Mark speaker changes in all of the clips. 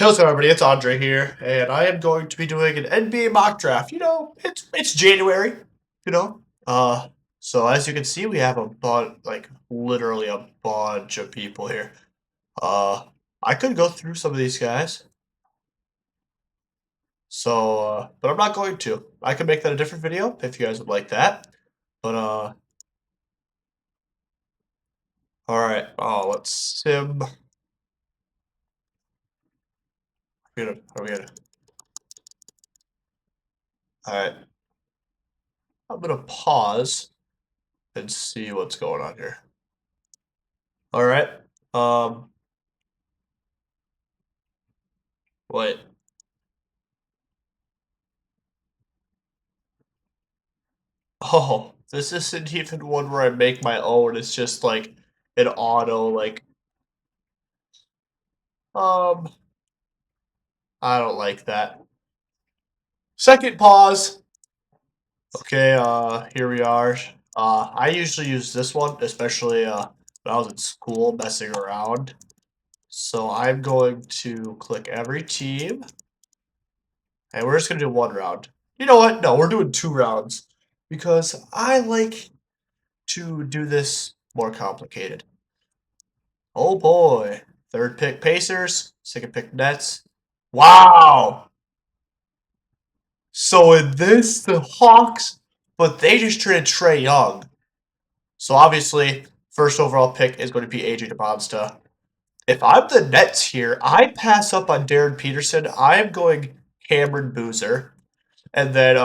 Speaker 1: Hey, what's up, everybody? It's Andre here, and I am going to be doing an NBA mock draft. It's January, you know. So as you can see, we have a bunch, like literally a bunch of people here. Uh, I could go through some of these guys, but I'm not going to. I could make that a different video if you guys would like that. But all right. Oh, let's sim. Are we gonna? All right. I'm gonna pause and see what's going on here. All right. Um. Wait. Oh, this isn't even one where I make my own. It's just like an auto, um, I don't like that. Second pause. Okay, here we are. I usually use this one, especially when I was in school messing around. So I'm going to click every team, and we're just gonna do one round. You know what? No, we're doing 2 rounds because I like to do this more complicated. Oh boy. Third pick Pacers, second pick Nets. Wow. So in this, the Hawks, but they just traded Trae Young. So obviously, first overall pick is going to be AJ DeMonsta. If I'm the Nets here, I pass up on Darren Peterson. I'm going Cameron Boozer. And then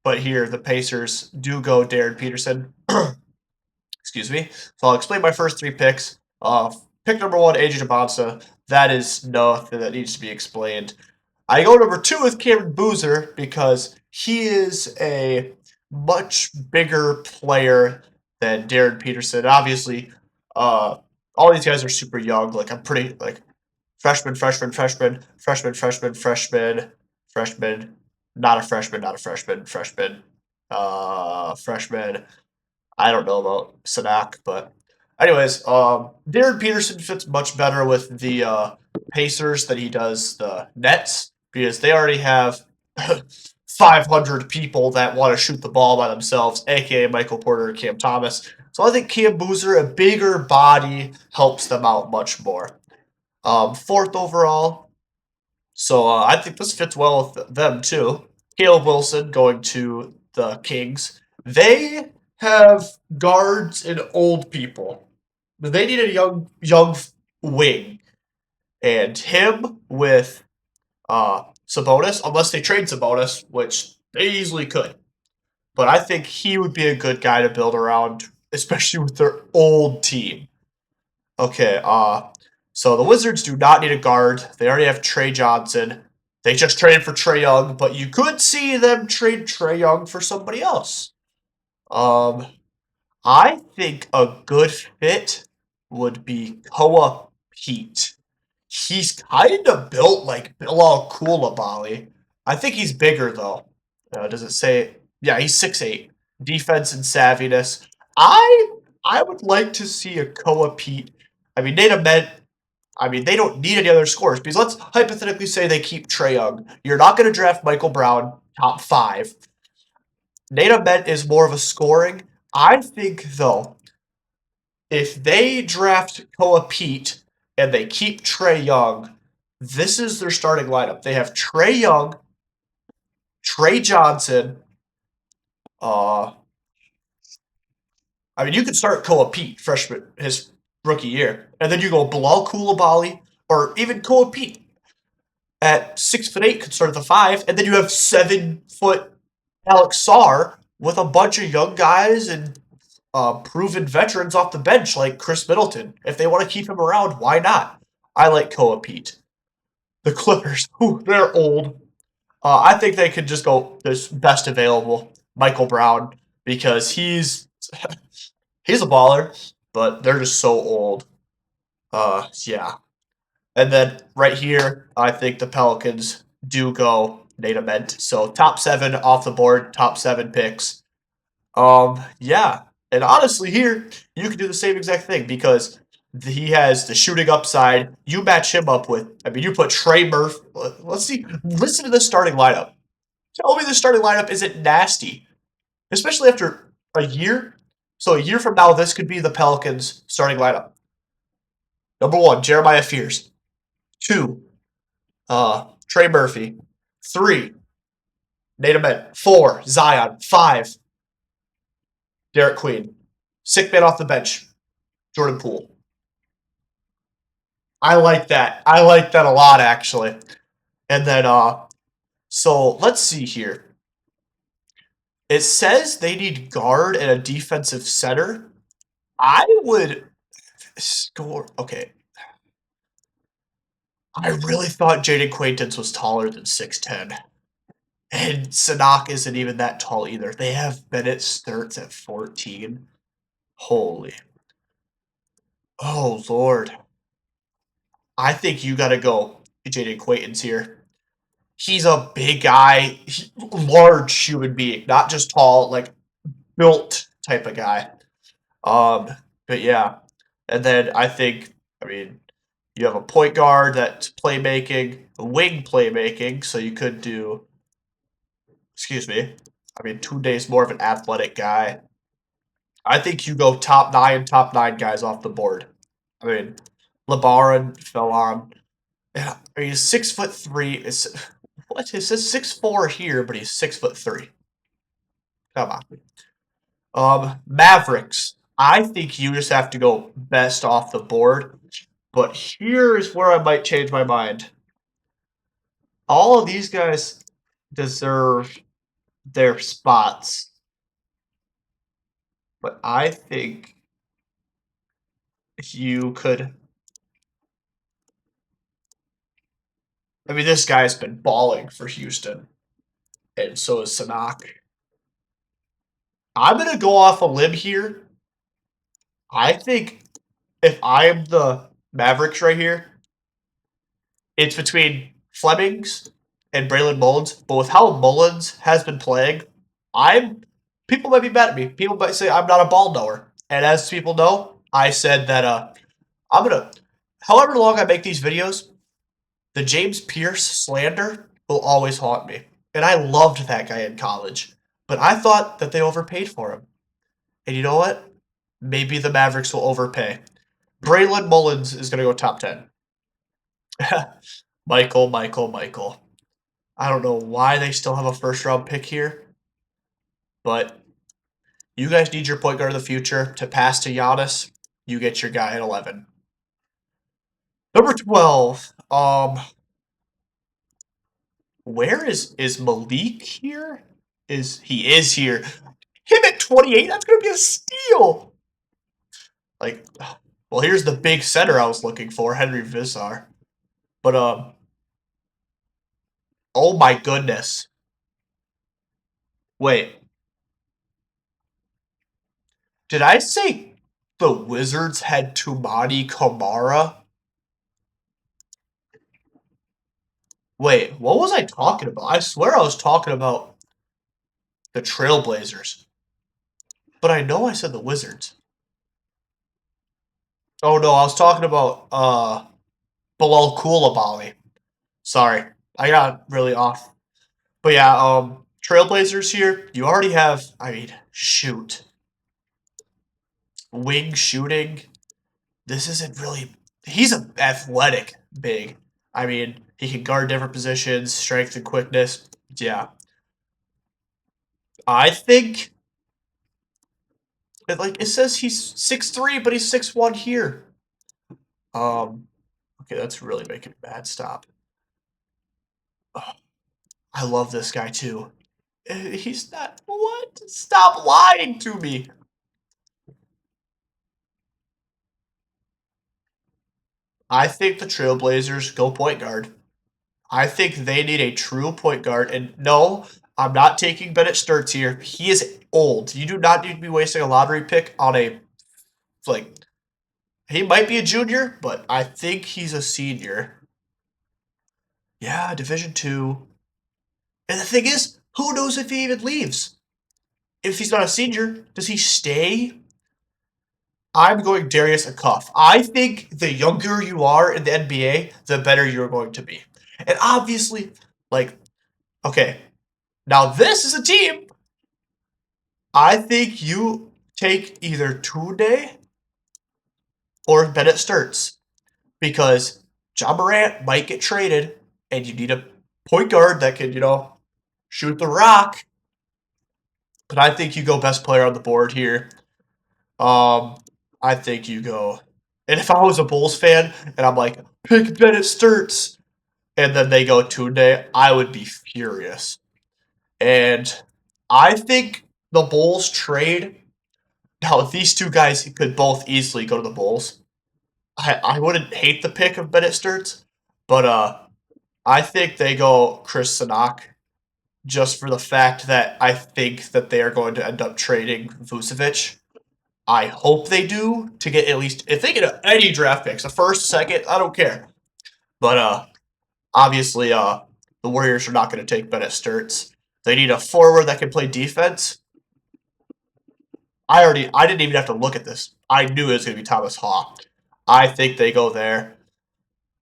Speaker 1: but here the Pacers do go Darren Peterson. Excuse me. So I'll explain my first 3 picks. Pick number 1, AJ DeMonsta. That is nothing that needs to be explained. I go number 2 with Cameron Boozer because he is a much bigger player than Darren Peterson. Obviously, all these guys are super young. Like I'm pretty like freshman, freshman, freshman, freshman, freshman, freshman, freshman, not a freshman, not a freshman, freshman, freshman. I don't know about Sanak, but anyways, Darren Peterson fits much better with the Pacers than he does the Nets because they already have 500 people that want to shoot the ball by themselves, aka Michael Porter and Cam Thomas. So I think Cam Boozer, a bigger body, helps them out much more. Fourth overall, so I think this fits well with them too. Caleb Wilson going to the Kings. They have guards and old people. They need a young wing, and him with Sabonis, unless they trade Sabonis, which they easily could. But I think he would be a good guy to build around, especially with their old team. Okay, so the Wizards do not need a guard. They already have Trey Johnson. They just traded for Trae Young, but you could see them trade Trae Young for somebody else. Um, I think a good fit would be Koa Pete. He's kind of built like Bilal Coulibaly. I think he's bigger though. Does it say? Yeah, he's 6'8". Defense and savviness. I I would like to see a Koa Pete. I mean, Nate Ahmed. I mean, they don't need any other scores because let's hypothetically say they keep Trae Young. You're not going to draft Michael Brown top 5. Nate Ahmed is more of a scoring. I think though, if they draft Koa Pete and they keep Trae Young, this is their starting lineup. They have Trae Young, Trey Johnson. Uh, I mean, you could start Koa Pete freshman his rookie year, and then you go Bilal Coulibaly or even Koa Pete at 6'8" could start at the 5, and then you have 7-foot Alex Sarr with a bunch of young guys and proven veterans off the bench like Chris Middleton. If they want to keep him around, why not? I like Koa Pete. The Clippers, they're old. I think they could just go this best available, Michael Brown, because he's a baller, but they're just so old. Yeah. And then right here, I think the Pelicans do go Nate Ament. So top 7 off the board, top 7 picks. Yeah. And honestly, here you can do the same exact thing because He has the shooting upside. You match him up with, I mean, you put Trey Murphy. Let's see. Listen to the starting lineup. Tell me the starting lineup isn't nasty, especially after a year. So a year from now, this could be the Pelicans' starting lineup. Number 1, Jeremiah Fears. 2, Trey Murphy. 3, Nate Ahmed. 4, Zion. 5, Derek Queen. 6 man off the bench, Jordan Poole. I like that. I like that a lot, actually. And then, so let's see here. It says they need guard and a defensive center. I would score. Okay. I really thought Jaden Quaintance was taller than 6'10". And Sanak isn't even that tall either. They have Bennett Sturts at 14. Holy. Oh, Lord. I think you got to go Jaden Quaintance here. He's a big guy, large human being, not just tall, like built type of guy. But yeah, and then I think, I mean, you have a point guard that's playmaking, a wing playmaking, so you could do, excuse me, I mean, 2 days more of an athletic guy. I think you go top nine guys off the board. I mean, LeBaron fell on. Yeah, I mean, he's 6'3". Is what? It says 6'4" here, but he's 6'3". Come on. Mavericks. I think you just have to go best off the board. But here's where I might change my mind. All of these guys deserve their spots. But I think you could. I mean, this guy's been balling for Houston. And so is Sanak. I'm going to go off a limb here. I think if I am the Mavericks right here, it's between Flemings and Braylon Mullins. But with how Mullins has been playing, people might be mad at me. People might say I'm not a ball knower. And as people know, I said that I'm gonna, however long I make these videos, the James Pierce slander will always haunt me. And I loved that guy in college, but I thought that they overpaid for him. And you know what? Maybe the Mavericks will overpay. Braylon Mullins is gonna go top 10. Michael. I don't know why they still have a first round pick here, but you guys need your point guard of the future to pass to Giannis. You get your guy at 11. Number 12. Where is Malik here? He is here? Him at 28. That's gonna be a steal. Like, well, here's the big center I was looking for, Henry Visar. But oh my goodness. Wait. Did I say the Wizards had Toumani Camara? Wait, what was I talking about? I swear I was talking about the Trailblazers. But I know I said the Wizards. Oh no, I was talking about Bilal Coulibaly. Sorry. I got really off. But yeah, Trailblazers here, you already have, I mean, shoot. Wing shooting. This isn't really, he's an athletic big. I mean, he can guard different positions, strength and quickness. Yeah. I think it says he's 6'3", but he's 6'1" here. Okay, that's really making a bad stop. Oh, I love this guy too. He's not, what? Stop lying to me. I think the Trailblazers go point guard. I think they need a true point guard. And no, I'm not taking Bennett Sturts here. He is old. You do not need to be wasting a lottery pick on a, like, he might be a junior, but I think he's a senior. Yeah, Division II. And the thing is, who knows if he even leaves? If he's not a senior, does he stay? I'm going Darius Acuff. I think the younger you are in the NBA, the better you're going to be. And obviously, like, okay, now this is a team. I think you take either Tunde or Bennett Sturts because John Morant might get traded, and you need a point guard that can, shoot the rock. But I think you go best player on the board here. Um, I think you go. And if I was a Bulls fan and I'm like, pick Bennett Sturts, and then they go Tunde, I would be furious. And I think the Bulls trade. Now, these two guys could both easily go to the Bulls. I wouldn't hate the pick of Bennett Sturts, but I think they go Chris Sanak just for the fact that I think that they are going to end up trading Vucevic. I hope they do to get at least if they get any draft picks, a first, second, I don't care. But obviously the Warriors are not going to take Bennett Sturts. They need a forward that can play defense. I didn't even have to look at this. I knew it was going to be Thomas Haw. I think they go there.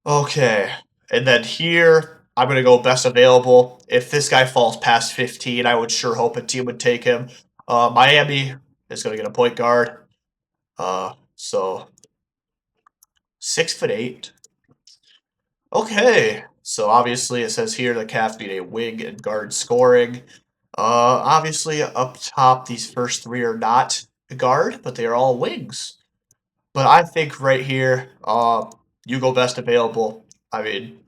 Speaker 1: Okay. And then here, I'm going to go best available. If this guy falls past 15, I would sure hope a team would take him. Miami is going to get a point guard. So 6'8". Okay. So obviously it says here the Cavs need a wing and guard scoring. Obviously up top, these first three are not a guard, but they are all wings. But I think right here, you go best available. I mean,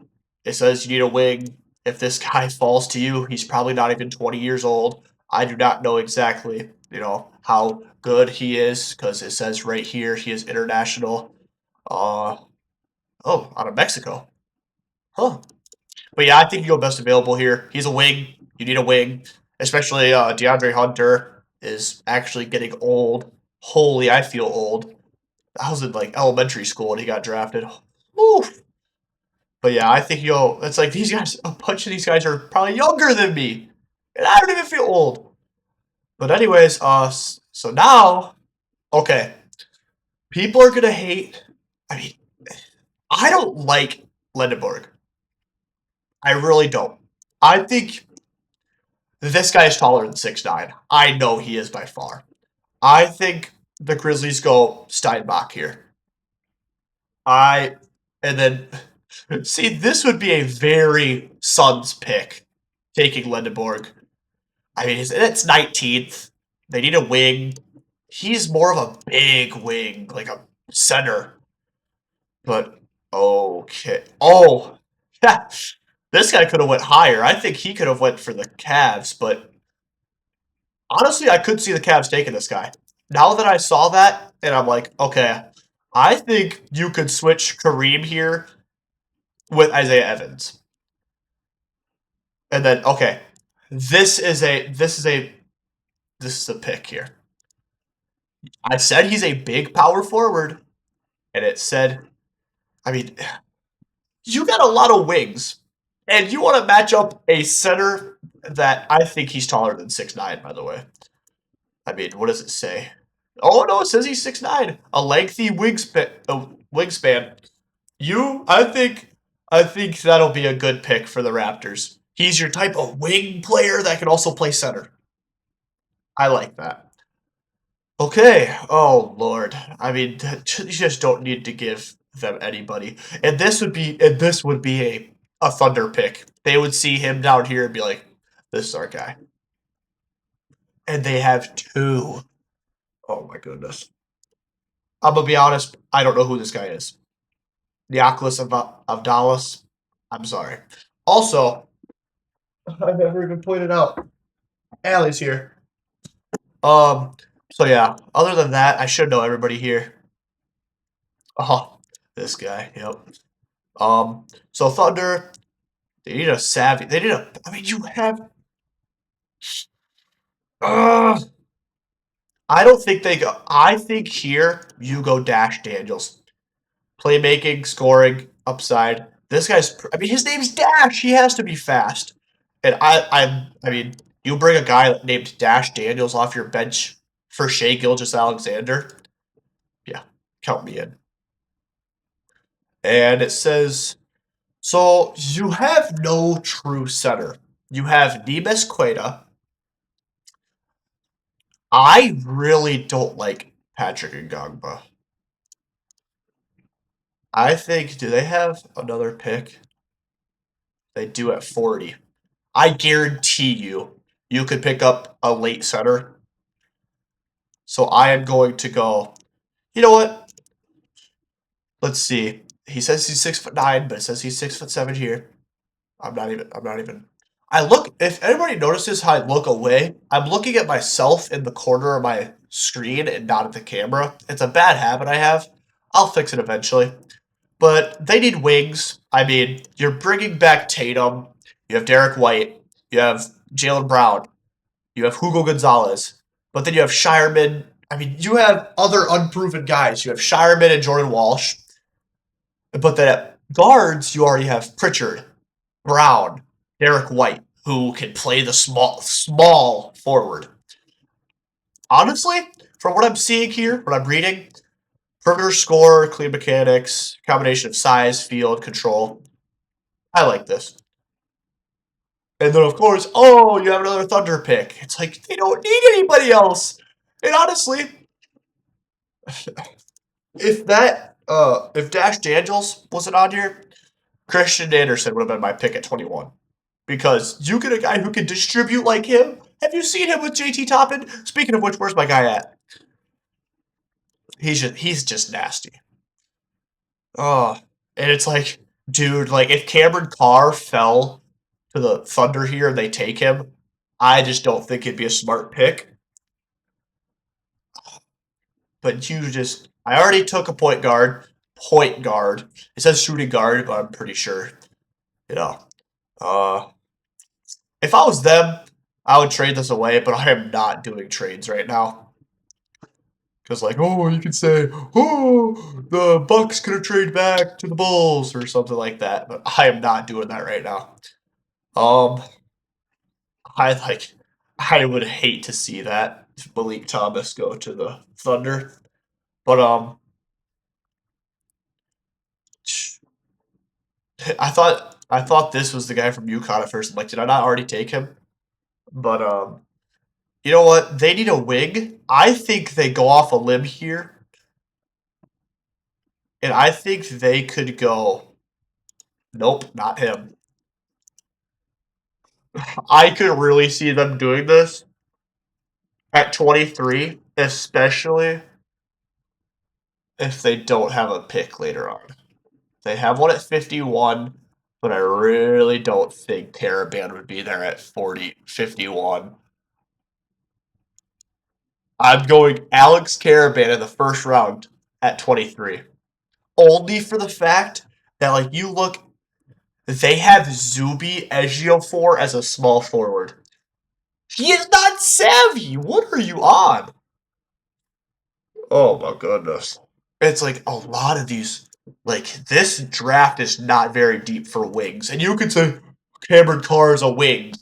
Speaker 1: it says you need a wing. If this guy falls to you, he's probably not even 20 years old. I do not know exactly, how good he is because it says right here he is international. Out of Mexico. Huh. But yeah, I think you go best available here. He's a wing. You need a wing, especially DeAndre Hunter is actually getting old. Holy, I feel old. I was in like elementary school when he got drafted. Oof. But yeah, I think it's like these guys, a bunch of these guys are probably younger than me. And I don't even feel old. But anyways, so now, okay. People are gonna hate. I mean, I don't like Lindenberg. I really don't. I think this guy is taller than 6'9". I know he is by far. I think the Grizzlies go Steinbach here. And then see, this would be a very Suns pick, taking Lindenberg. I mean, it's 19th. They need a wing. He's more of a big wing, like a center. But okay. Oh, yeah. This guy could have went higher. I think he could have went for the Cavs, but honestly, I could see the Cavs taking this guy. Now that I saw that, and I'm like, okay, I think you could switch Kareem here with Isaiah Evans. And then okay, this is a pick here. I said he's a big power forward, and it said, I mean, you got a lot of wings, and you want to match up a center that I think he's taller than 6'9", by the way. I mean, what does it say? Oh no, it says he's 6'9". A lengthy wingspan. I think that'll be a good pick for the Raptors. He's your type of wing player that can also play center. I like that. Okay. Oh Lord. I mean, you just don't need to give them anybody. And this would be a Thunder pick. They would see him down here and be like, "This is our guy." And they have two. Oh my goodness. I'm gonna be honest. I don't know who this guy is. Nicholas of Dallas. I'm sorry. Also, I never even pointed out. Allie's here. So yeah, other than that, I should know everybody here. Oh, this guy, yep. So Thunder, they need a savvy. They need a. I mean, you have. Uh, I don't think they go. I think here you go Dash Daniels, playmaking, scoring, upside. This guy's. I mean, his name's Dash. He has to be fast. And I mean, you bring a guy named Dash Daniels off your bench for Shai Gilgeous-Alexander. count me in. And it says, so you have no true center. You have Nemes Queta. I really don't like Patrick Ngongba. I think, do they have another pick? They do at 40. I guarantee you could pick up a late center. So I am going to go, you know what? Let's see. He says he's 6'9", but it says he's 6'7" here. I'm not even. I look, if anybody notices how I look away, I'm looking at myself in the corner of my screen and not at the camera. It's a bad habit I have. I'll fix it eventually. But they need wings. I mean, you're bringing back Tatum. You have Derek White. You have Jaylen Brown. You have Hugo Gonzalez. But then you have Shireman. I mean, you have other unproven guys. You have Shireman and Jordan Walsh. But then at guards, you already have Pritchard, Brown, Derek White, who can play the small forward. Honestly, from what I'm seeing here, what I'm reading, perimeter score, clean mechanics, combination of size, field, control. I like this. And then, of course, oh, you have another Thunder pick. It's like, they don't need anybody else. And honestly, if Dash Daniels wasn't on here, Christian Anderson would have been my pick at 21. Because you get a guy who can distribute like him. Have you seen him with JT Toppin? Speaking of which, where's my guy at? He's just nasty. Oh, and it's like, dude, like if Cameron Carr fell to the Thunder here and they take him, I just don't think it'd be a smart pick. But I already took a point guard. Point guard. It says shooting guard, but I'm pretty sure, you know. If I was them, I would trade this away, but I am not doing trades right now. Because, like, oh, you could say, oh, the Bucks could have traded back to the Bulls or something like that. But I am not doing that right now. I would hate to see that Malik Thomas go to the Thunder. But I thought this was the guy from UConn at first. I'm like, did I not already take him? But you know what? They need a wing. I think they go off a limb here. And I think they could go. Nope, not him. I could really see them doing this at 23, especially if they don't have a pick later on. They have one at 51, but I really don't think Karaban would be there at 51. I'm going Alex Karaban in the first round at 23. Only for the fact that, like, you look, they have Zuby Ejiofor as a small forward. He is not savvy. What are you on? Oh my goodness. It's like a lot of these, like, this draft is not very deep for wings. And you could say Cameron Carr is a wing.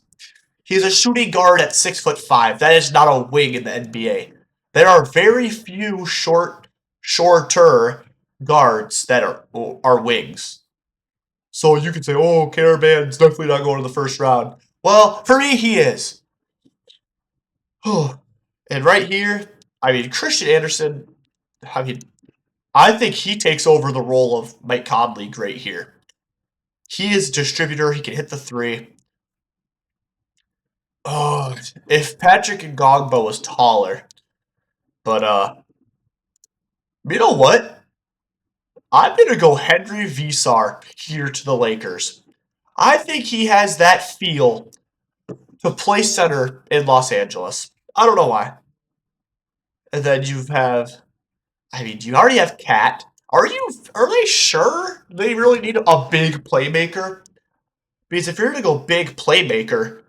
Speaker 1: He's a shooting guard at 6'5". That is not a wing in the NBA. There are very few shorter guards that are wings. So you could say, oh, Karaban's definitely not going to the first round. Well, for me, he is. And right here, I mean, Christian Anderson, I think he takes over the role of Mike Conley great here. He is a distributor. He can hit the three. Oh, if Patrick Ngongba was taller. But, you know what? I'm going to go Henry Visar here to the Lakers. I think he has that feel to play center in Los Angeles. I don't know why. And then you already have Cat. Are they sure they really need a big playmaker? Because if you're going to go big playmaker,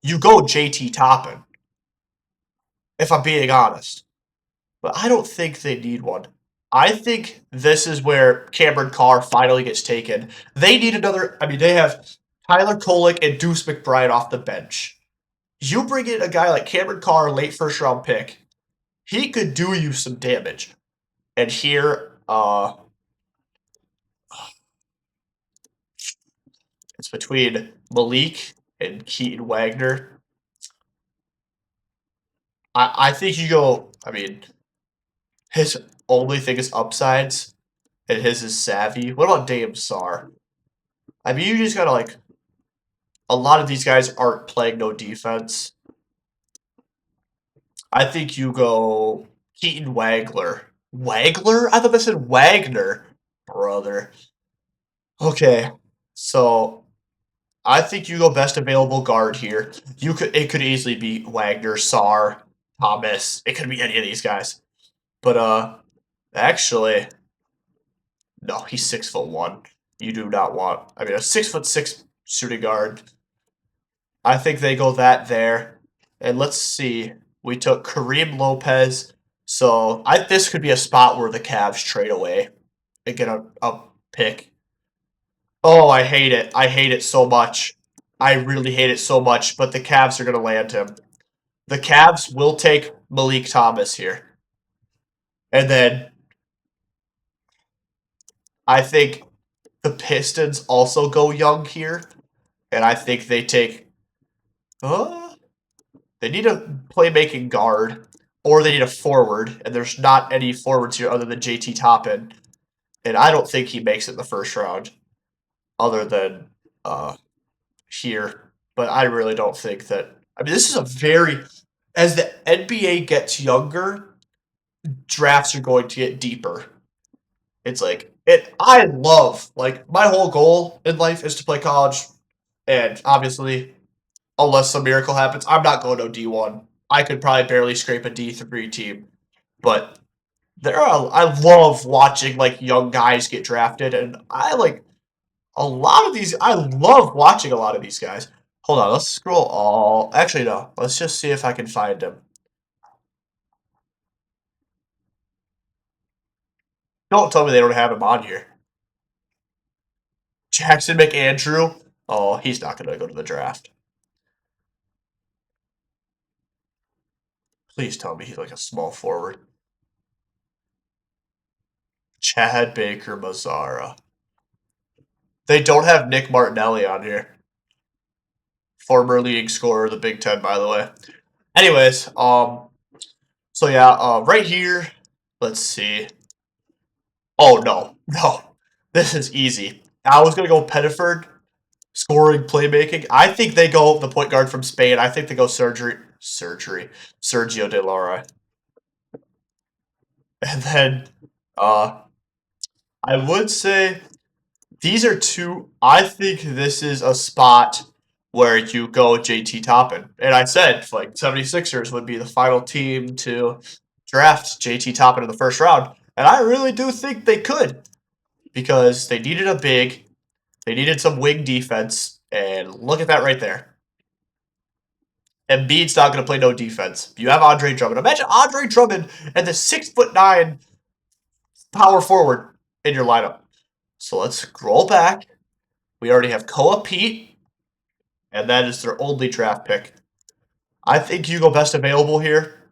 Speaker 1: you go JT Toppin. If I'm being honest. But I don't think they need one. I think this is where Cameron Carr finally gets taken. They need they have Tyler Kolek and Deuce McBride off the bench. You bring in a guy like Cameron Carr, late first round pick. He could do you some damage. And here, Uh, it's between Malik and Keaton Wagner. I think you go. I mean, his only thing is upsides, and his is savvy. What about Dame Sar? I mean, you just gotta like. A lot of these guys aren't playing no defense. I think you go Keaton Wagler. Wagler? I thought they said Wagner, brother. Okay, so I think you go best available guard here. It could easily be Wagner, Sar, Thomas. It could be any of these guys. But actually, no, he's 6'1". You do not want. I mean, a 6'6" shooting guard. I think they go that there. And let's see. We took Kareem Lopez. So this could be a spot where the Cavs trade away and get a pick. Oh, I hate it. I hate it so much. I really hate it so much, but the Cavs are going to land him. The Cavs will take Malik Thomas here. And then I think the Pistons also go young here. And I think they take. They need a playmaking guard, or they need a forward. And there's not any forwards here other than JT Toppin. And I don't think he makes it in the first round, other than here. But I really don't think that. I mean, this is a very. As the NBA gets younger, drafts are going to get deeper. It's like I love my whole goal in life is to play college, and obviously, unless some miracle happens, I'm not going to D1. I could probably barely scrape a D3 team, but I love watching young guys get drafted, and I like a lot of these. I love watching a lot of these guys. Hold on, let's scroll all. Actually, no. Let's just see if I can find him. Don't tell me they don't have him on here. Jackson McAndrew. Oh, he's not going to go to the draft. Please tell me he's like a small forward. Chad Baker Mazzara. They don't have Nick Martinelli on here. Former leading scorer of the Big Ten, by the way. Anyways, so yeah, right here, let's see. Oh, no. This is easy. I was going to go Pettiford, scoring, playmaking. I think they go the point guard from Spain. I think they go Sergio De Laura. And then, I would say these are two. I think this is a spot where you go JT Toppin. And I said 76ers would be the final team to draft JT Toppin in the first round. And I really do think they could, because they needed a big, they needed some wing defense, and look at that right there. Embiid's not going to play no defense. You have Andre Drummond. Imagine Andre Drummond and the 6'9" power forward in your lineup. So let's scroll back. We already have Koa Pete, and that is their only draft pick. I think you go best available here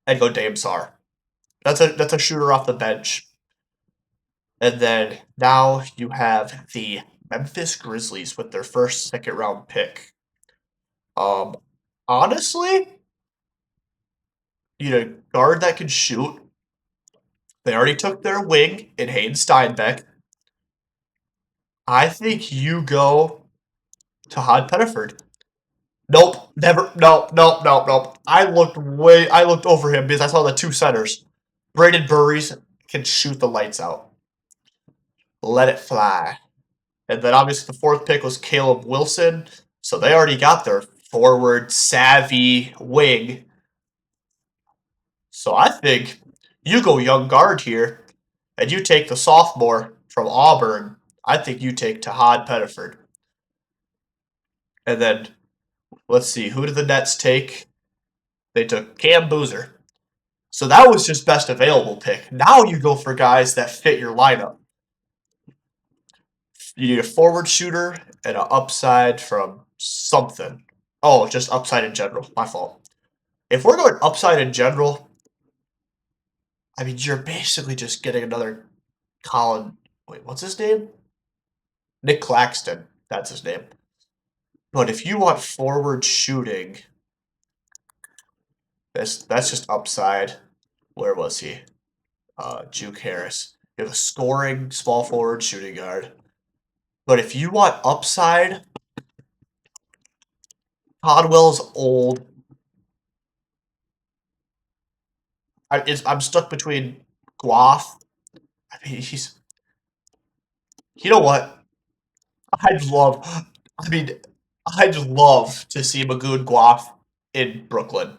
Speaker 1: and go Dame Sar. That's a shooter off the bench. And then now you have the Memphis Grizzlies with their first second round pick. Honestly, you need a guard that can shoot. They already took their wing in Hayden Steinbeck. I think you go to Todd Pettiford. Nope, never. Nope. I looked over him because I saw the two centers. Braden Burries can shoot the lights out. Let it fly. And then obviously the fourth pick was Caleb Wilson. So they already got their forward savvy wing. So I think you go young guard here, and you take the sophomore from Auburn. I think you take Todd Pettiford. And then let's see, who did the Nets take? They took Cam Boozer. So that was just best available pick. Now you go for guys that fit your lineup. You need a forward shooter and an upside from something. Oh, just upside in general. My fault. If we're going upside in general, I mean, you're basically just getting another Colin. Wait, what's his name? Nick Claxton. That's his name. But if you want forward shooting, that's just upside. Where was he? Juke Harris. You have a scoring small forward shooting guard. But if you want upside, Codwell's old. I'm stuck between Guaf. I mean, he's. You know what? I'd love. I mean, I'd love to see Magoon Guaf in Brooklyn.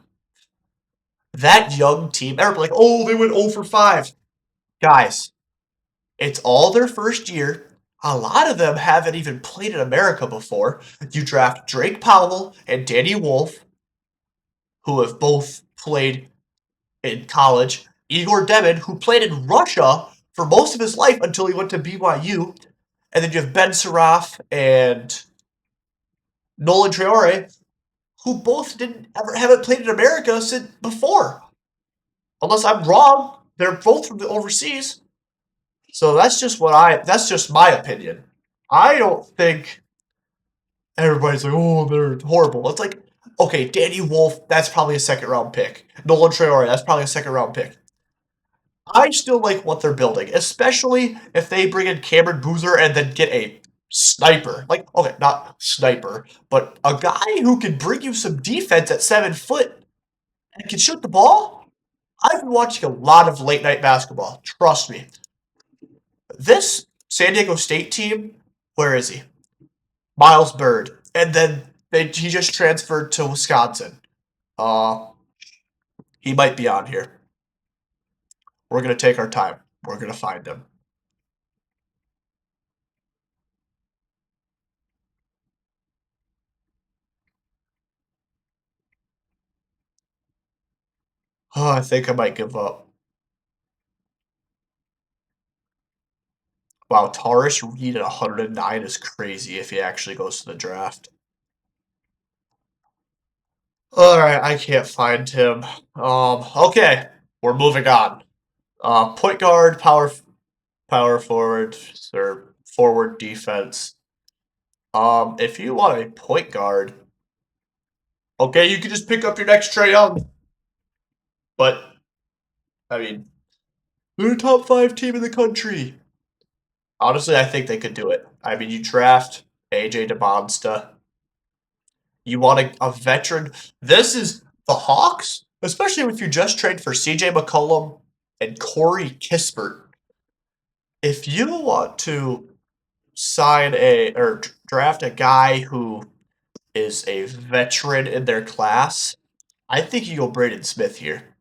Speaker 1: That young team, everybody like, oh, they went 0 for 5. Guys, it's all their first year. A lot of them haven't even played in America before. You draft Drake Powell and Danny Wolf, who have both played in college. Igor Demin, who played in Russia for most of his life until he went to BYU. And then you have Ben Saraf and Nolan Traore, who both haven't played in America since before. Unless I'm wrong, they're both from the overseas. So that's just my opinion. I don't think everybody's like, oh, they're horrible. It's like, okay, Danny Wolf, that's probably a second round pick. Nolan Traore, that's probably a second round pick. I still like what they're building, especially if they bring in Cameron Boozer and then get a sniper. Like, okay, not sniper, but a guy who can bring you some defense at 7 foot and can shoot the ball. I've been watching a lot of late night basketball. Trust me. This San Diego State team, where is he? Miles Bird. And then he just transferred to Wisconsin. He might be on here. We're going to take our time. We're going to find him. Oh, I think I might give up. Wow, Tarish Reed at 109 is crazy if he actually goes to the draft. Alright, I can't find him. Okay, we're moving on. Point guard, power forward, or forward defense. If you want a point guard, okay, you can just pick up your next Trae Young. But, I mean, they're a top 5 team in the country. Honestly, I think they could do it. I mean, you draft AJ DeMonsta. You want a veteran. This is the Hawks, especially if you just trade for CJ McCollum and Corey Kispert. If you want to sign or draft a guy who is a veteran in their class, I think you go Braden Smith here.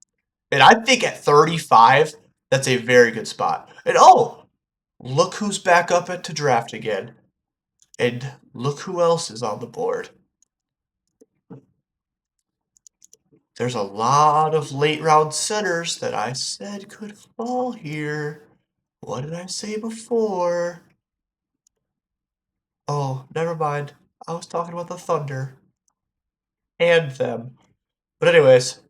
Speaker 1: And I think at 35, that's a very good spot. And oh, look who's back up to draft again. And look who else is on the board. There's a lot of late round centers that I said could fall here. What did I say before? Oh, never mind. I was talking about the Thunder. And them. But anyways,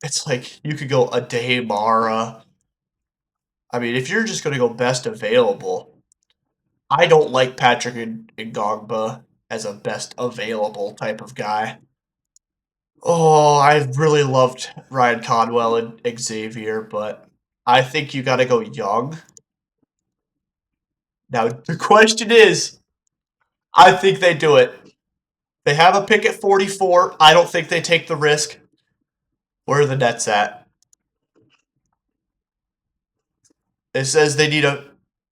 Speaker 1: it's like you could go Ade Mara. I mean, if you're just gonna go best available, I don't like Patrick Ngongba as a best available type of guy. Oh, I really loved Ryan Conwell and Xavier, but I think you got to go young. Now, the question is, I think they do it. They have a pick at 44. I don't think they take the risk. Where are the Nets at? It says they need a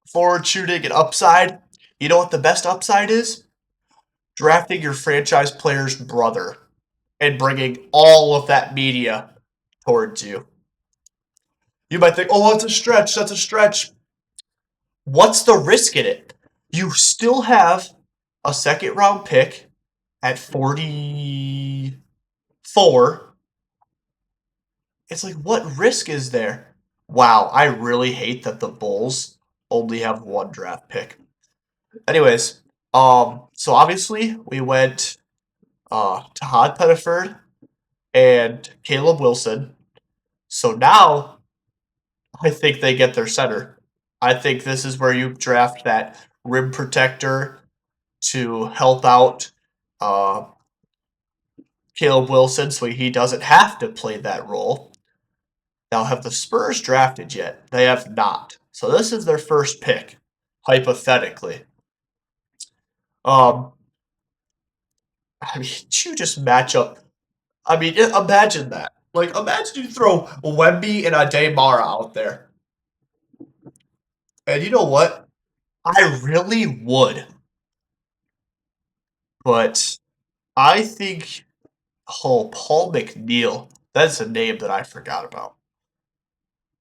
Speaker 1: forward shooting and upside. You know what the best upside is? Drafting your franchise player's brother and bringing all of that media towards you. You might think, oh, that's a stretch. That's a stretch. What's the risk in it? You still have a second round pick at 44. It's like, what risk is there? Wow, I really hate that the Bulls only have one draft pick. Anyways, so obviously we went Todd Pettiford and Caleb Wilson. So now I think they get their center. I think this is where you draft that rim protector to help out uh, Caleb Wilson so he doesn't have to play that role. Now, have the Spurs drafted yet? They have not. So this is their first pick, hypothetically. Um, I mean, you just match up. I mean, imagine that. Like, imagine you throw Wemby and Ade Mara out there. And you know what? I really would. But I think, oh, Paul McNeil. That's a name that I forgot about.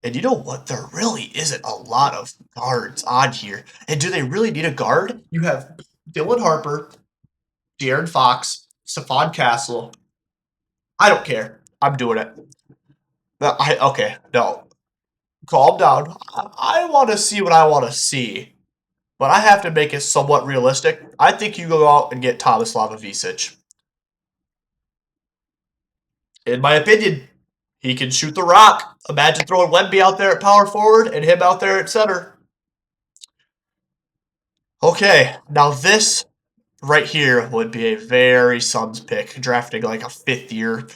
Speaker 1: And you know what? There really isn't a lot of guards on here. And do they really need a guard? You have Dylan Harper, De'Aaron Fox, Stephon Castle. I don't care. I'm doing it. Okay, no. Calm down. I want to see what I want to see. But I have to make it somewhat realistic. I think you go out and get Tomislav Ivisic. In my opinion, he can shoot the rock. Imagine throwing Wemby out there at power forward and him out there at center. Okay, now this right here would be a very Suns pick, drafting like a fifth-year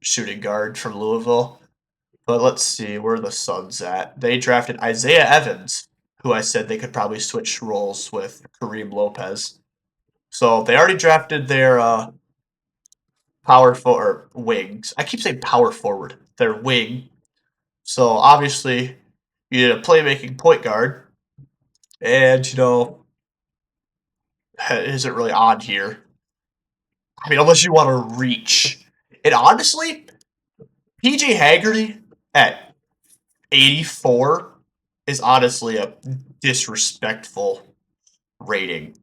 Speaker 1: shooting guard from Louisville. But let's see where the Suns at. They drafted Isaiah Evans, who I said they could probably switch roles with Kareem Lopez. So they already drafted their power forward wings. I keep saying power forward. Their wing. So obviously you need a playmaking point guard, and isn't really on here. I mean, unless you want to reach. And honestly, PJ Haggerty at 84 is honestly a disrespectful rating.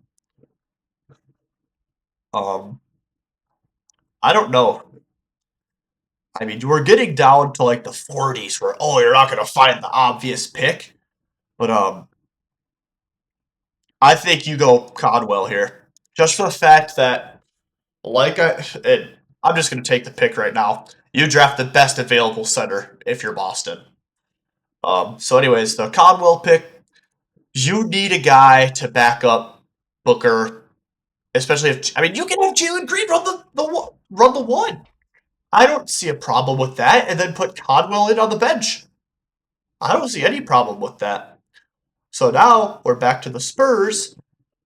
Speaker 1: I don't know. I mean, we're getting down to like the 40s where, oh, you're not going to find the obvious pick. But I think you go Conwell here. Just for the fact that, I'm just going to take the pick right now. You draft the best available center if you're Boston. So, anyways, the Conwell pick, you need a guy to back up Booker, especially if you can have Jalen Green run the one. I don't see a problem with that, and then put Conwell in on the bench. I don't see any problem with that. So now we're back to the Spurs.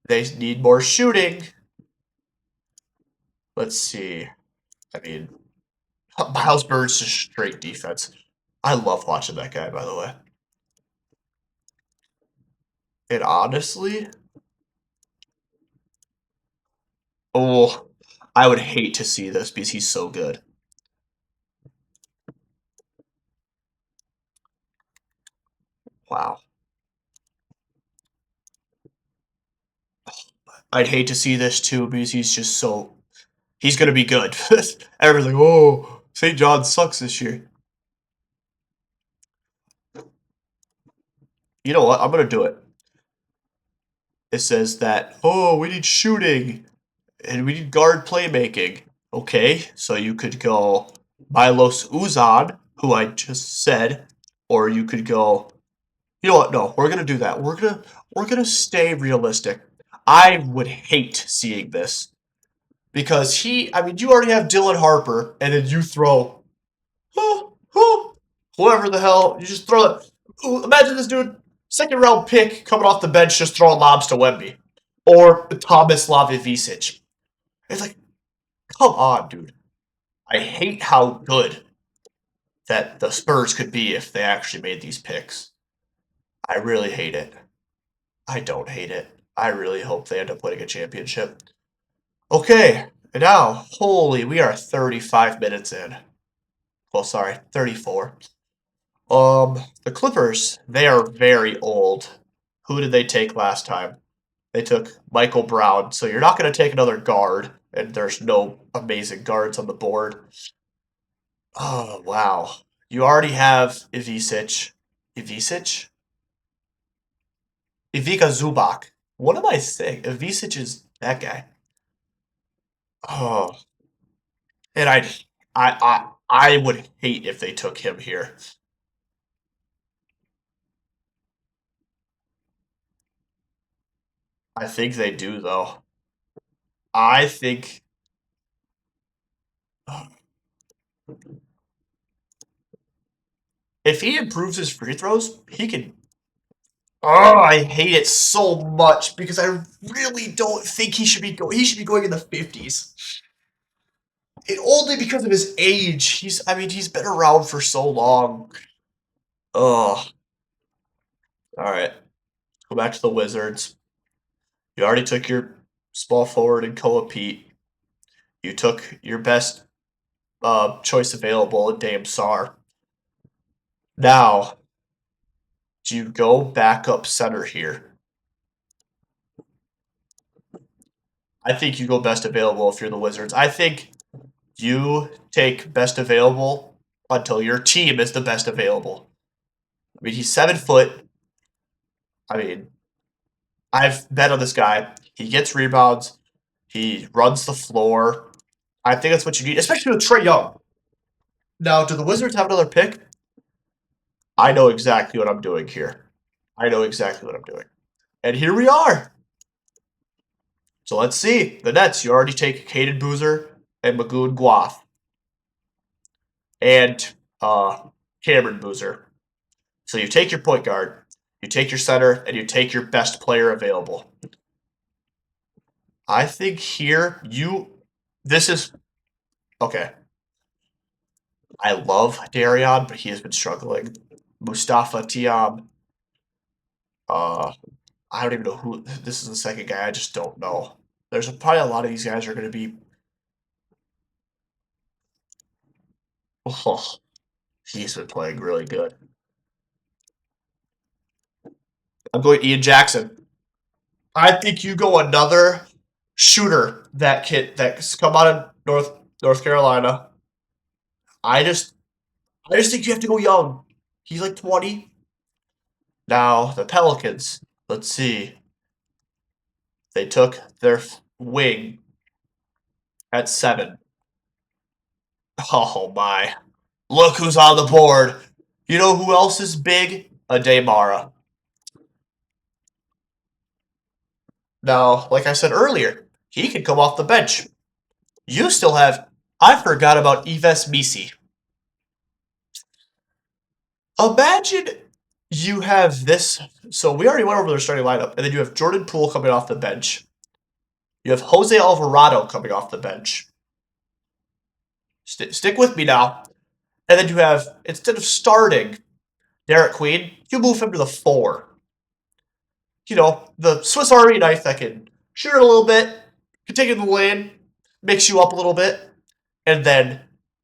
Speaker 1: They need more shooting. Let's see. I mean, Miles Bridges just straight defense. I love watching that guy, by the way. And honestly, oh, I would hate to see this because he's so good. Wow. I'd hate to see this too because he's just so. He's going to be good. Everyone's like, oh, St. John sucks this year. You know what? I'm going to do it. It says that, oh, we need shooting and we need guard playmaking. Okay, so you could go Milos Uzan, who I just said, or you could go. You know what? No, we're gonna do that. We're gonna stay realistic. I would hate seeing this because I mean, you already have Dylan Harper, and then you throw, whoever the hell, you just throw it. Imagine this dude, second round pick coming off the bench, just throwing lobs to Wemby or Tomislav Ivisic. It's like, come on, dude. I hate how good that the Spurs could be if they actually made these picks. I really hate it. I don't hate it. I really hope they end up winning a championship. Okay, and now, holy, we are 35 minutes in. Well, sorry, 34. The Clippers, they are very old. Who did they take last time? They took Michael Brown, so you're not going to take another guard, and there's no amazing guards on the board. Oh, wow. You already have Ivisic. Ivisic? Ivica Zubac. What am I saying? Ivisic is that guy. Oh, and I would hate if they took him here. I think they do, though. I think. If he improves his free throws, he can. Oh, I hate it so much because I really don't think he should be going. He should be going in the 50s. And only because of his age. He's been around for so long. Oh, all right. Go back to the Wizards. You already took your small forward in Koa Pete. You took your best choice available in Dame Sar. Now, do you go backup center here? I think you go best available if you're the Wizards. I think you take best available until your team is the best available. I mean, he's 7 foot. I mean, I've bet on this guy. He gets rebounds. He runs the floor. I think that's what you need, especially with Trae Young. Now, do the Wizards have another pick? I know exactly what I'm doing here. I know exactly what I'm doing. And here we are. So let's see. The Nets, you already take Caden Boozer and Magoon Guaf. And Cameron Boozer. So you take your point guard, you take your center, and you take your best player available. I think here this is okay. I love Darion, but he has been struggling. Mustafa Tiam. I don't even know who this is. The second guy. I just don't know. There's probably a lot of these guys are going to be. Oh, he's been playing really good. I'm going Ian Jackson. I think you go another shooter that's come out of North Carolina. I just think you have to go young. He's like 20. Now the Pelicans. Let's see. They took their wing at 7. Oh my! Look who's on the board. You know who else is big? Ademara. Now, like I said earlier, he can come off the bench. You still have. I forgot about Yves Missi. Imagine you have this. So we already went over their starting lineup, and then you have Jordan Poole coming off the bench. You have Jose Alvarado coming off the bench. Stick with me now. And then you have, instead of starting Derek Queen, you move him to the 4. You know, the Swiss Army knife that can shoot it a little bit, can take it in the lane, mix you up a little bit, and then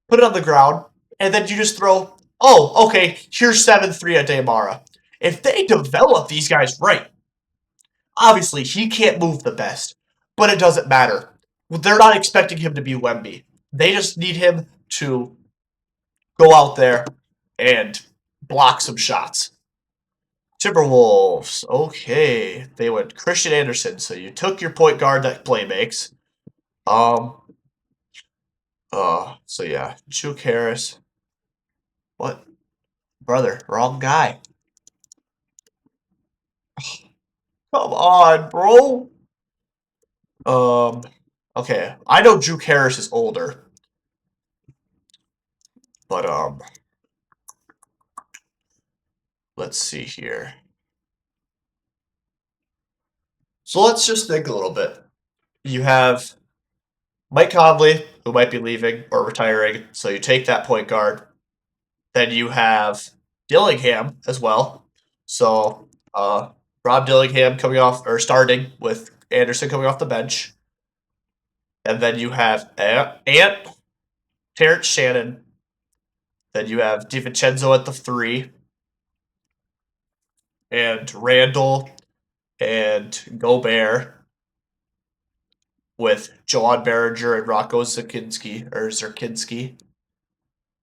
Speaker 1: put it on the ground, and then you just throw, oh, okay, here's 7-3 Ademara. If they develop these guys right, obviously he can't move the best, but it doesn't matter. They're not expecting him to be Wemby. They just need him to go out there and block some shots. Timberwolves. Okay. They went Christian Anderson. So you took your point guard that play makes. So yeah. Juke Harris. What? Brother, wrong guy. Come on, bro. Okay. I know Juke Harris is older. But let's see here. So let's just think a little bit. You have Mike Conley, who might be leaving or retiring, so you take that point guard. Then you have Dillingham as well. So Rob Dillingham coming off or starting with Anderson coming off the bench. And then you have Ant, Terrence Shannon. Then you have DiVincenzo at the 3. And Randall and Gobert with John Berringer and Rocco Zerkinski.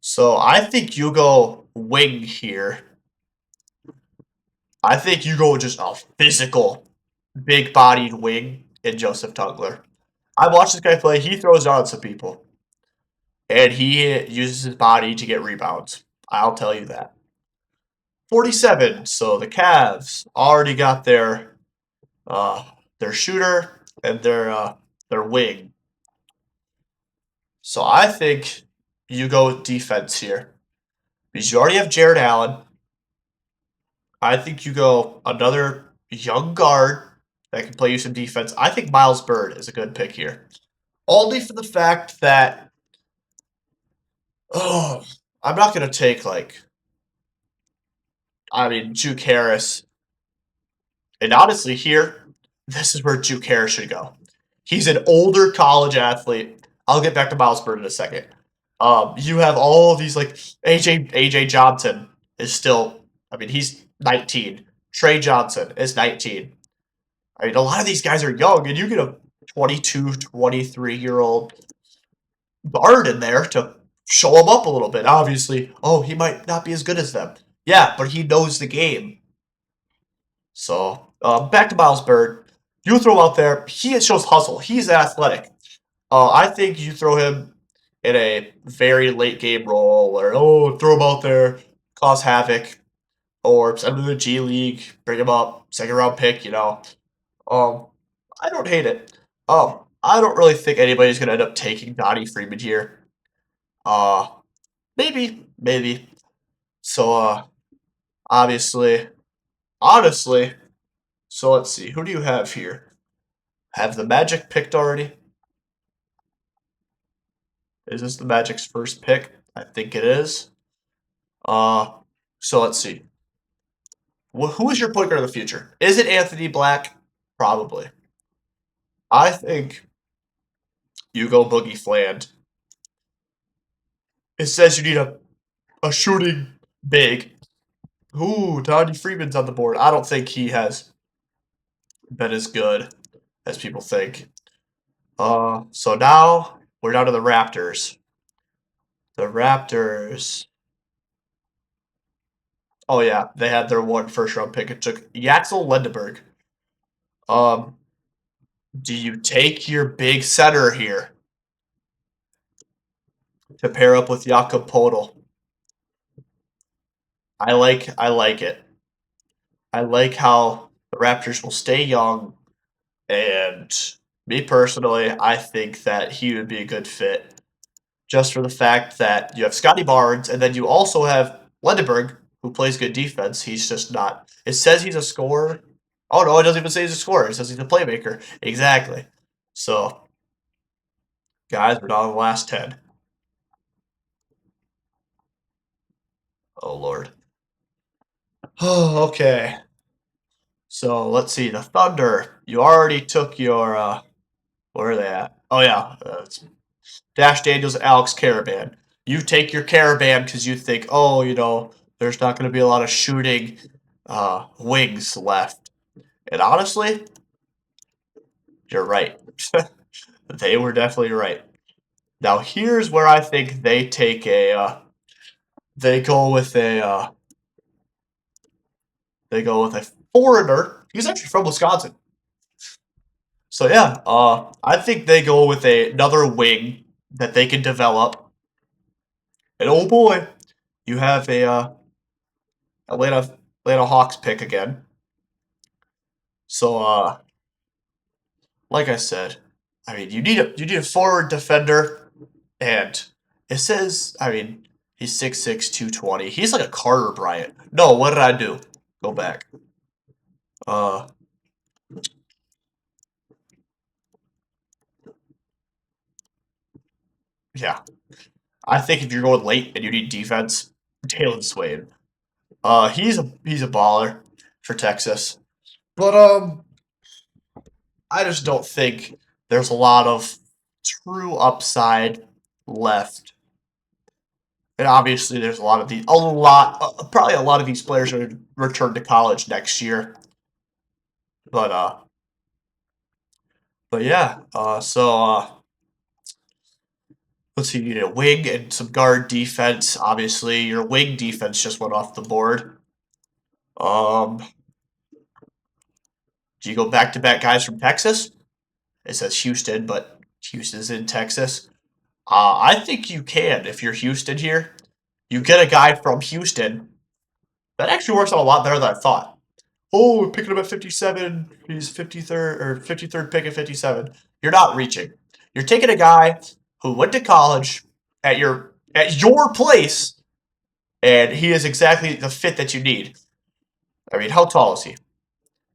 Speaker 1: So I think you go wing here. I think you go just a physical, big-bodied wing in Joseph Tugler. I watched this guy play. He throws down some people. and he uses his body to get rebounds. I'll tell you that. 47. So the Cavs already got their shooter and their wing. So I think you go with defense here because you already have Jared Allen. I think you go another young guard that can play you some defense. I think Miles Bird is a good pick here, only for the fact that I'm not gonna take Juke Harris. And honestly, here, this is where Juke Harris should go. He's an older college athlete. I'll get back to Miles Bird in a second. You have all of these like AJ Johnson is still. He's 19. Trey Johnson is 19. A lot of these guys are young, and you get a 22, 23-year-old guard in there to show him up a little bit. Obviously, he might not be as good as them. Yeah, but he knows the game. So back to Miles Bird. You throw him out there. He shows hustle. He's athletic. I think you throw him in a very late game role where, throw him out there, cause havoc, or send him to the G League, bring him up, second round pick, I don't hate it. I don't really think anybody's going to end up taking Donnie Freeman here. Uh, maybe. So, obviously, honestly, so let's see. Who do you have here? Have the Magic picked already? Is this the Magic's first pick? I think it is. So let's see. Who is your point guard of the future? Is it Anthony Black? Probably. I think you go Boogie Fland. It says you need a shooting big. Ooh, Donnie Freeman's on the board. I don't think he has been as good as people think. So now we're down to the Raptors. The Raptors. Oh yeah, they had their one first round pick. It took Yaxel Lendeberg. Do you take your big center here to pair up with Jakob Poeltl? I like it. I like how the Raptors will stay young, and me personally, I think that he would be a good fit just for the fact that you have Scotty Barnes, and then you also have Lendeberg, who plays good defense. He's just not. It says he's a scorer. Oh no, it doesn't even say he's a scorer. It says he's a playmaker. Exactly. So, guys, we're down to the last 10. Oh Lord. Oh, okay. So let's see. The Thunder. You already took your. Where are they at? Oh yeah, it's Dash Daniels and Alex Caravan. You take your Caravan because you think, there's not going to be a lot of shooting wings left. And honestly, you're right. They were definitely right. Now here's where I think they take they go with a foreigner. He's actually from Wisconsin. So yeah, I think they go with another wing that they can develop. And oh boy, you have a Atlanta Hawks pick again. So like I said, you need a forward defender, and it says he's 6'6", 220. He's like a Carter Bryant. No, what did I do? Go back. Yeah. I think if you're going late and you need defense, Jalen Swain. He's a baller for Texas. But I just don't think there's a lot of true upside left. And obviously there's probably a lot of these players are going to return to college next year. But yeah, let's see, you need a wing and some guard defense. Obviously, your wing defense just went off the board. Do you go back-to-back guys from Texas? It says Houston, but Houston's in Texas. I think you can if you're Houston here. You get a guy from Houston. That actually works out a lot better than I thought. Oh, we're picking him at 57. He's 53rd or 53rd pick at 57. You're not reaching. You're taking a guy who went to college at your place, and he is exactly the fit that you need. I mean, how tall is he?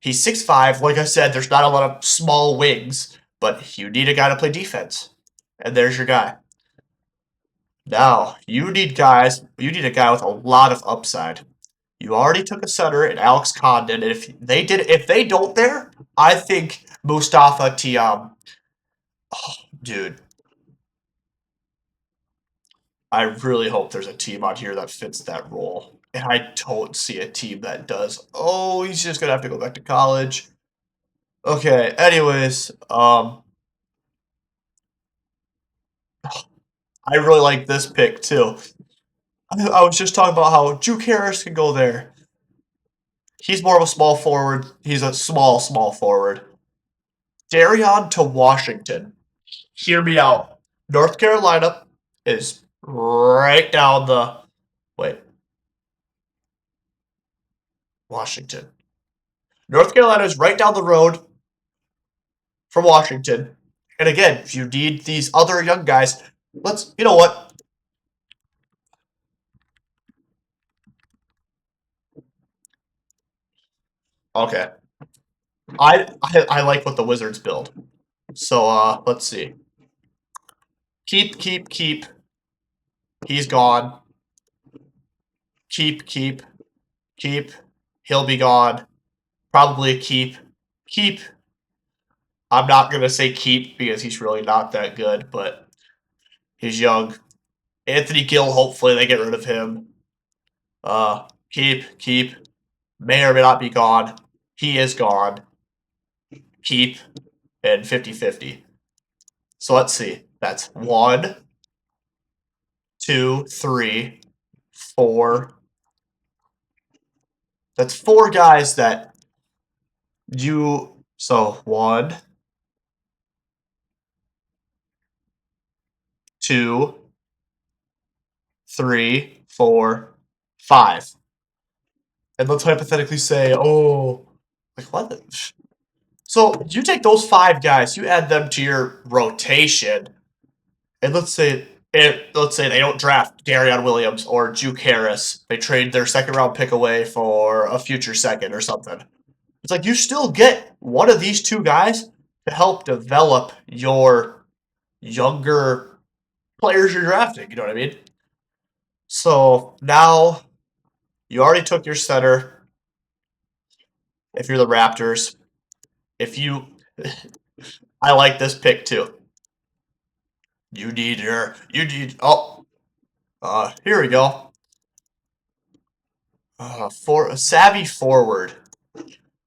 Speaker 1: He's 6'5". Like I said, there's not a lot of small wings, but you need a guy to play defense. And there's your guy. Now, you need a guy with a lot of upside. You already took a center in Alex Condon, and if they don't there, I think Mustafa Tiam. Oh, dude, I really hope there's a team on here that fits that role. And I don't see a team that does. Oh, he's just gonna have to go back to college. Okay, anyways, I really like this pick too. I was just talking about how Juke Harris can go there. He's more of a small forward. He's a small forward. Darion to Washington. Hear me out. North Carolina is right down the. Wait. Washington. North Carolina is right down the road from Washington. And again, if you need these other young guys, you know what? Okay. I like what the Wizards build. So let's see. Keep. He's gone. Keep. He'll be gone. Probably keep. I'm not gonna say keep because he's really not that good, but he's young. Anthony Gill, hopefully they get rid of him. Keep. May or may not be gone. He is gone. Keep and 50-50. So let's see. That's 1, 2, 3, 4. That's 4 guys that you. So 1, 2, 3, 4, 5. And let's hypothetically say, oh, like what? So you take those 5 guys, you add them to your rotation, and let's say they don't draft Darion Williams or Juke Harris. They trade their second round pick away for a future second or something. It's like you still get one of these 2 guys to help develop your younger players you're drafting. You know what I mean? So now you already took your center. If you're the Raptors, if you, I like this pick too. Here we go. For a savvy forward.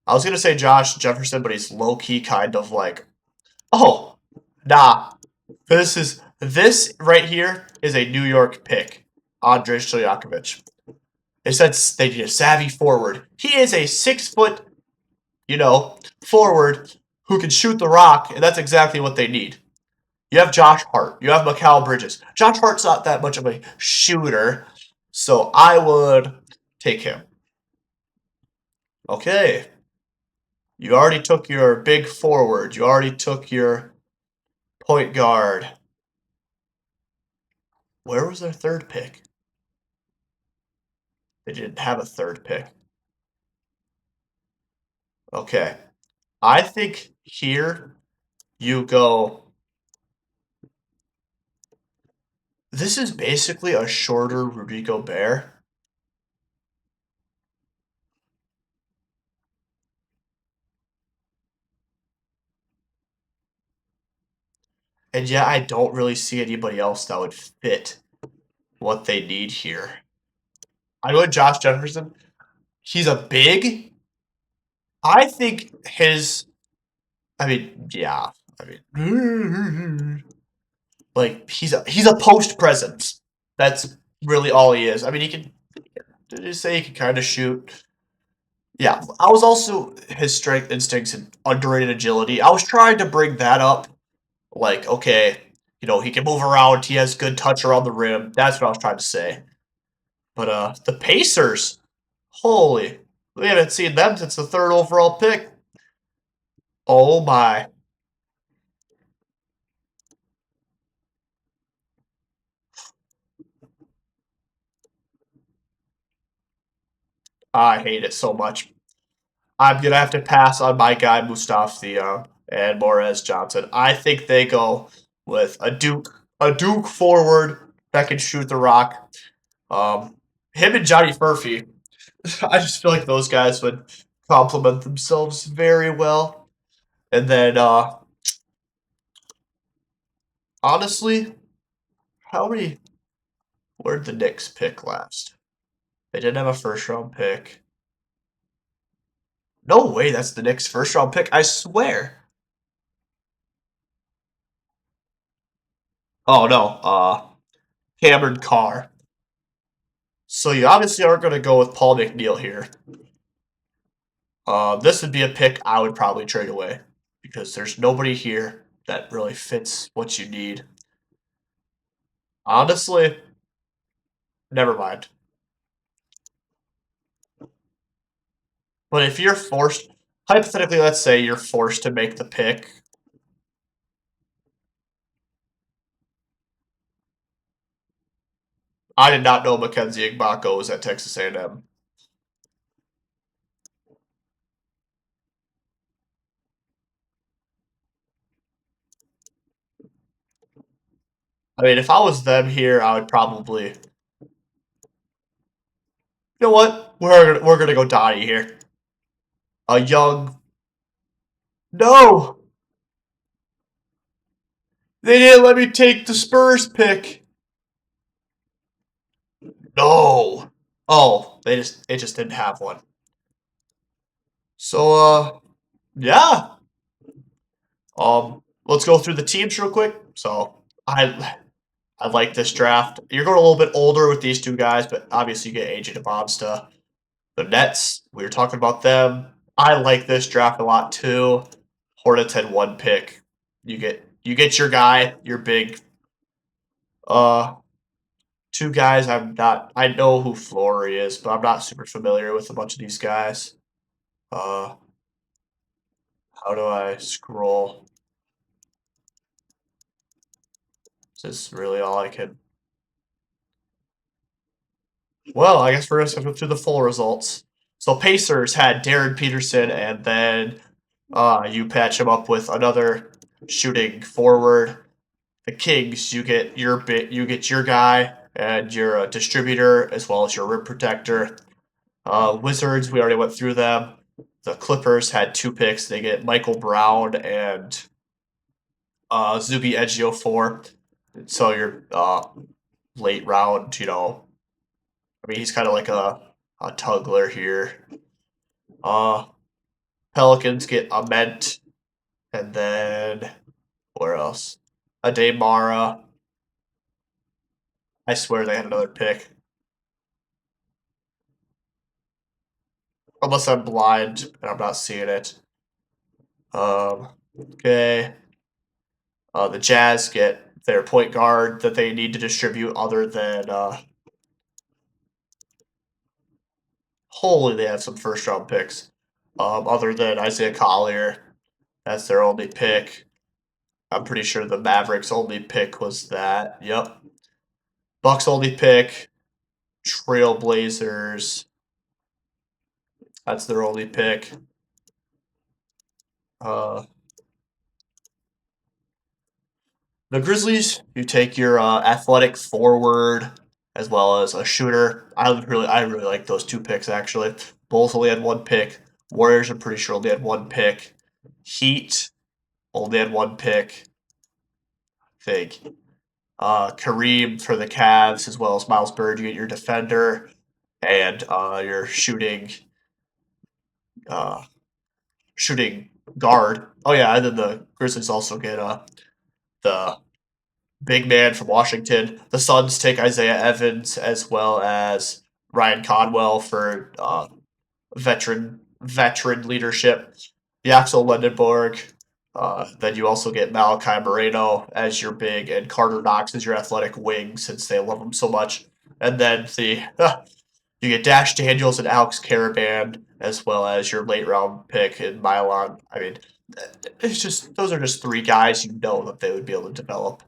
Speaker 1: I was gonna say Josh Jefferson, but he's low key kind of like, oh, nah. This right here is a New York pick, Andrej Stojakovic. It says they need a savvy forward. He is a 6 foot, forward who can shoot the rock, and that's exactly what they need. You have Josh Hart. You have Mikal Bridges. Josh Hart's not that much of a shooter, so I would take him. Okay. You already took your big forward. You already took your point guard. Where was their third pick? They didn't have a third pick. Okay. I think here you go. This is basically a shorter Rudy Gobert. And yeah, I don't really see anybody else that would fit what they need here. I go with Josh Jefferson. He's a big. I think his. I mean, yeah. I mean, like he's a post presence. That's really all he is. I mean, he can. Did you say he can kind of shoot? Yeah, I was also his strength instincts and underrated agility. I was trying to bring that up. Like, okay, he can move around. He has good touch around the rim. That's what I was trying to say. But the Pacers, holy, we haven't seen them since the 3rd overall pick. Oh my. I hate it so much. I'm going to have to pass on my guy, Mustapha Theon and Morez Johnson. I think they go with a Duke forward that can shoot the rock. Him and Johnny Murphy, I just feel like those guys would complement themselves very well. And then, honestly, where'd the Knicks pick last? They didn't have a 1st round pick. No way, that's the Knicks' 1st round pick. I swear. Oh no, Cameron Carr. So you obviously aren't going to go with Paul McNeil here. This would be a pick I would probably trade away because there's nobody here that really fits what you need. Honestly, never mind. But if you're forced, hypothetically, let's say you're forced to make the pick. I did not know Mackenzie Agbako was at Texas A&M. I mean, if I was them here, I would probably. You know what? We're gonna go Donnie here. A young. No, they didn't let me take the Spurs pick. No. Oh, it just didn't have one. So yeah. Let's go through the teams real quick. So I like this draft. You're going a little bit older with these two guys, but obviously you get AJ DeBonsta. The Nets, we were talking about them. I like this draft a lot too. Hornets had 1 pick. You get your guy, your big 2 guys. I know who Flory is, but I'm not super familiar with a bunch of these guys. How do I scroll? Is this really all I can? Well, I guess we're going to go through the full results. So Pacers had Darren Peterson, and then you patch him up with another shooting forward. The Kings, you get your guy and your distributor as well as your rim protector. Wizards, we already went through them. The Clippers had 2 picks. They get Michael Brown and Zuby Ejiofor. So your late round, I mean, he's kind of like a Tugler here. Pelicans get Ament, and then where else? Ade Mara. I swear they had another pick. Unless I'm blind and I'm not seeing it. Okay. The Jazz get their point guard that they need to distribute other than holy, they have some 1st round picks. Other than Isaiah Collier. That's their only pick. I'm pretty sure the Mavericks' only pick was that. Yep. Bucks' only pick. Trailblazers. That's their only pick. The Grizzlies, you take your athletic forward as well as a shooter. I really like those 2 picks actually. Bulls only had 1 pick. Warriors, I'm pretty sure only had 1 pick. Heat only had 1 pick. I think. Kareem for the Cavs as well as Miles Bird. You get your defender and your shooting guard. Oh yeah, and then the Grizzlies also get the big man from Washington. The Suns take Isaiah Evans as well as Ryan Conwell for veteran leadership. The Axel Lindenberg Then you also get Malachi Moreno as your big and Carter Knox as your athletic wing since they love him so much. And then you get Dash Daniels and Alex Caravan as well as your late round pick in Milan. I mean, it's just those are just three guys you know that they would be able to develop.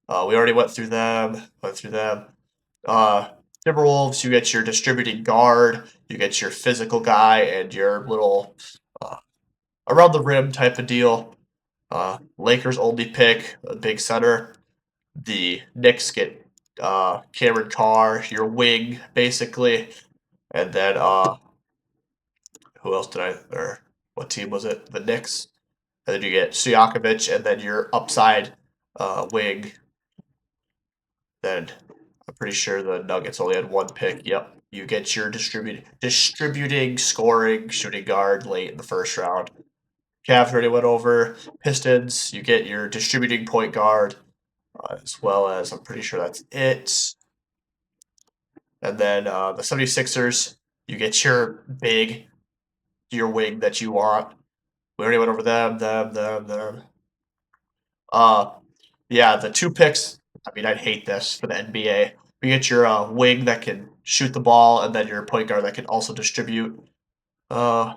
Speaker 1: We already went through them. Uh, Timberwolves, you get your distributing guard, you get your physical guy, and your little uh, around the rim type of deal. Lakers only pick a big center. The Knicks get Cameron Carr, your wing, basically. And then who else did I or what team was it? The Knicks. And then you get Sujakovic and then your upside wing. Then I'm pretty sure the Nuggets only had one pick. Yep. You get your distributing, scoring, shooting guard late in the first round. Cavs already went over. Pistons, you get your distributing point guard, as well as I'm pretty sure that's it. And then the 76ers, you get your big, your wing that you want. We already went over them. Uh, yeah, the two picks. I mean, I'd hate this for the NBA. You get your wing that can shoot the ball, and then your point guard that can also distribute. Uh,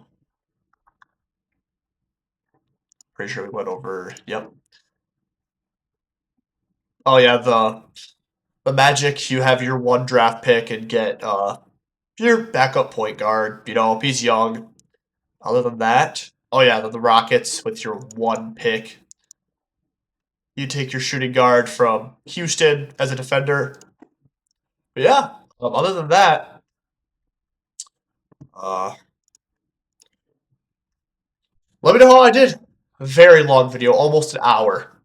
Speaker 1: pretty sure we went over. Yep. Oh yeah, the Magic. You have your one draft pick and get your backup point guard. You know, if he's young. Other than that, oh yeah, the Rockets with your one pick. You take your shooting guard from Houston as a defender. But yeah, other than that, uh, let me know how I did. A very long video, almost an hour.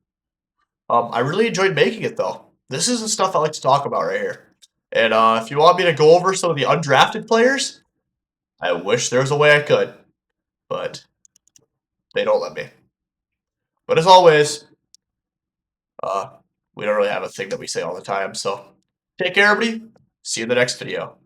Speaker 1: I really enjoyed making it though. This is the stuff I like to talk about right here. And if you want me to go over some of the undrafted players, I wish there was a way I could, but they don't let me. But as always, we don't really have a thing that we say all the time. So take care, everybody. See you in the next video.